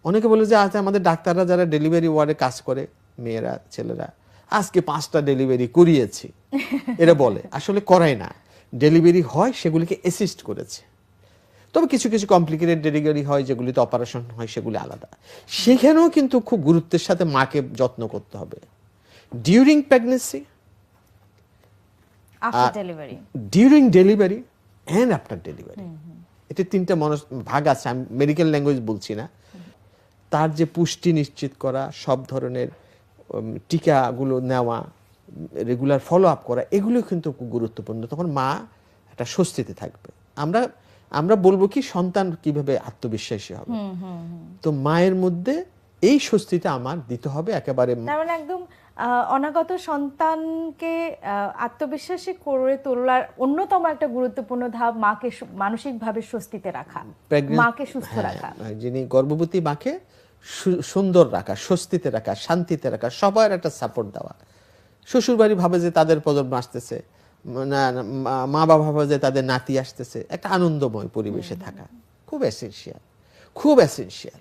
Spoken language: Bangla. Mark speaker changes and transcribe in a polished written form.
Speaker 1: অনেকে বলে যে আচ্ছা আমাদের ডাক্তাররা যারা ডেলিভারি ওয়ার্ডে কাজ করে, মেয়েরা ছেলেরা, আজকে 5টা ডেলিভারি করিয়েছি, এরা বলে। আসলে করায় না, ডেলিভারি হয় সেগুলিকে অ্যাসিস্ট করেছে। তবে কিছু কিছু কমপ্লিকেটেড ডেলিভারি হয় যেগুলিতে অপারেশন হয়, সেগুলি আলাদা। সেখানেও কিন্তু খুব গুরুত্বের সাথে মাকে যত্ন করতে হবে during pregnancy,
Speaker 2: after delivery,
Speaker 1: during delivery and after delivery. এটা 3টা ভাগ আছে, আমি মেডিকেল ল্যাঙ্গুয়েজ বলছি না। তার যে পুষ্টি নিশ্চিত করা, সব ধরনের টিকাগুলো নেওয়া, রেগুলার ফলো আপ করা, এগুলো কিন্তু খুব গুরুত্বপূর্ণ। তখন মা একটা স্বস্তিতে থাকবে। আমরা আমরা বলবো কি সন্তান কিভাবে আত্মবিশ্বাসী হবে, তো মায়ের মধ্যে এই স্বস্তিটা আমার দিতে হবে একেবারে।
Speaker 2: তার মানে একদম অনাগত সন্তানকে আত্মবিশ্বাসী করে তোলার অন্যতম একটা গুরুত্বপূর্ণ ধাপ মাকে মানসিকভাবে স্বস্তিতে রাখা, মাকে সুস্থ রাখা।
Speaker 1: যিনি গর্ভবতী মাকে সুন্দর রাখা, স্বস্তিতে রাখা, শান্তিতে রাখা, সবার একটা সাপোর্ট দেওয়া। শ্বশুরবাড়ি ভাবে যে তাদের প্রজন্ম আসতেছে, মা বাবা ভাবে যে তাদের নাতি আসতেছে, একটা আনন্দময় পরিবেশে থাকা খুব এসেনশিয়াল, খুব এসেনশিয়াল।